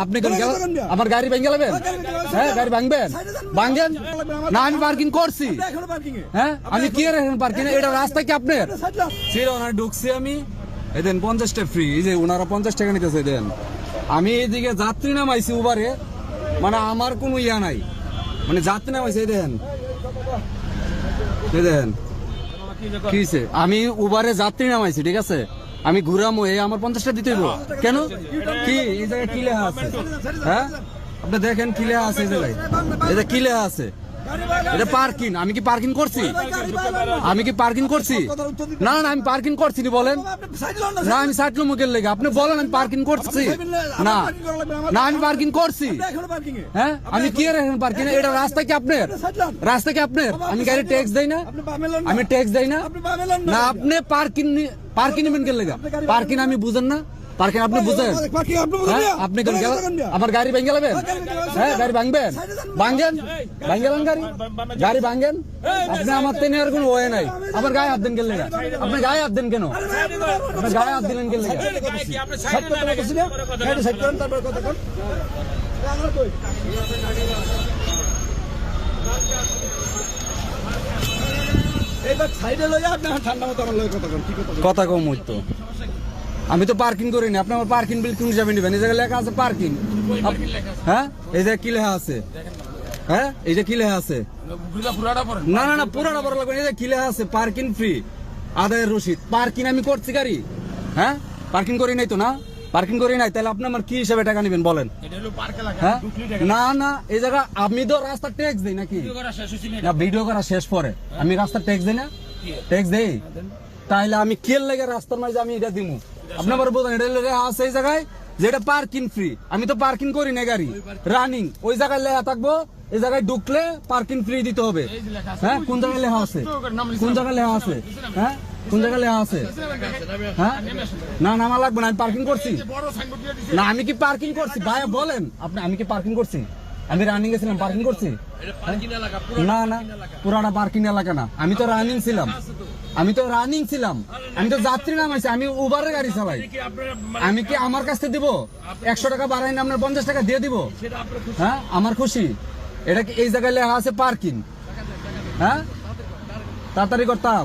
আপনি আমার গাড়ি ভেঙে গেলেন? হ্যাঁ, গাড়ি ভাঙবেন? ভাঙেন না, আমি পার্কিং করছি। হ্যাঁ, আমি কি এখন পার্কিং? এটা রাস্তা কি আপনার? চিরনা ঢুকছি আমি, এই দেন 50টা ফ্রি। এই যে ওনারা 50 টাকা নিতেছে দেন। আমি এইদিকে যাত্রী নামাইছি উবারে, মানে আমার কোনো ইয়া নাই, মানে যাত্রী নামাইছি। এই দেখেন, এই দেখেন কি হইছে? আমি উবারে যাত্রী নামাইছি, ঠিক আছে? আমি ঘুরামো, এই আমার 50টা দিতে হইব কেন? কি এই জায়গায় কি লেখা আছে? হ্যাঁ, আপনি দেখেন কি লেখা আছে এই জায়গায়। এটা কি লেখা আছে? এটা পার্কিং। আমি কি পার্কিং করছি? আমি কি পার্কিং করছি? না না, আমি পার্কিং করছি নি, বলেন না। আমি সাইটলো মুখের লেগে আপনি বলেন আমি পার্কিং করছি না? না, আমি পার্কিং করছি। হ্যাঁ, আমি কি এখন পার্কিং? এটা রাস্তা কি আপনার? রাস্তা কি আপনার? আমি গাড়ি ট্যাক্স দেই না? আমি ট্যাক্স দেই না? না, আপনি পার্কিং পার্কিং নেবেন কে লেগে? পার্কিং আমি বুঝেন না? পার্কিং আপনি বুঝেন? আপনি আমার গাড়ি ভেঙে গেলেন? হ্যাঁ, গাড়ি ভাঙবেন? ভাঙেন, ভাঙেন গাড়ি, গাড়ি ভাঙেন। আপনি আমার তেনে আর কোনো ওয়ে নাই। আমার গায়ে হাত দেন গেলে, আপনি গায়ে হাত দেন কেন? আপনি গায়ে হাত দিলেন গেলে? কথা কম হইতো। আমি তো পার্কিং করিনি, আপনি আমার পার্কিং বিল কোন হিসাবে নেবেন? এই জায়গায় লেখা আছে পার্কিং। হ্যাঁ, এই জায়গায় কি লেখা আছে? হ্যাঁ, এই যে কি লেখা আছে? না না না, পুরাটা বড় লাগবে। এই যে কি লেখা আছে? পার্কিং ফ্রি, আদায়ের রসিদ। পার্কিং আমি করছি গাড়ি? হ্যাঁ, পার্কিং করি নাই তো। না, পার্কিং করি নাই, তাহলে আপনি আমার কি হিসাবে টাকা নেবেন বলেন? হ্যাঁ, না না, এই জায়গা আমি তো রাস্তা ট্যাক্স দিই নাকি? না, ভিডিও করা শেষ পরে আমি রাস্তা ট্যাক্স দিই না? ট্যাক্স দেই, তাইলে আমি কেল লেগে রাস্তার মাঝে আমি এটা দিব? আপনি আবার বোঝেন এটা লেখা আছে এই জায়গায় যেটা পার্কিং ফ্রি। আমি তো পার্কিং করি না, গাড়ি রানিং। ওই জায়গায় লেখা থাকবো এই জায়গায় ঢুকলে পার্কিং ফ্রি দিতে হবে। হ্যাঁ, কোন জায়গায় লেখা আছে? কোন জায়গায় লেখা আছে? হ্যাঁ, কোন জায়গায় লেখা আছে? হ্যাঁ, না নামা লাগবে না, আমি পার্কিং করছি না। আমি কি পার্কিং করছি ভাই বলেন আপনি? আমি কি পার্কিং করছি? আমি রানিং গেছিলাম, পার্কিং করছি? না না, পুরাটা পার্কিং এলাকা না। আমি তো রানিং ছিলাম, আমি তো রানিং ছিলাম। আমি তো যাত্রী নামাইছি, আমি উবারের গাড়ি চালাই। আমি কি আমার কাছ থেকে দিব 100 টাকা বাড়াই না আপনার 50 টাকা দিয়ে দিব? হ্যাঁ, আমার খুশি। এটা কি এই জায়গায় লেখা আছে পার্কিং? হ্যাঁ, তাড়াতাড়ি করতাম।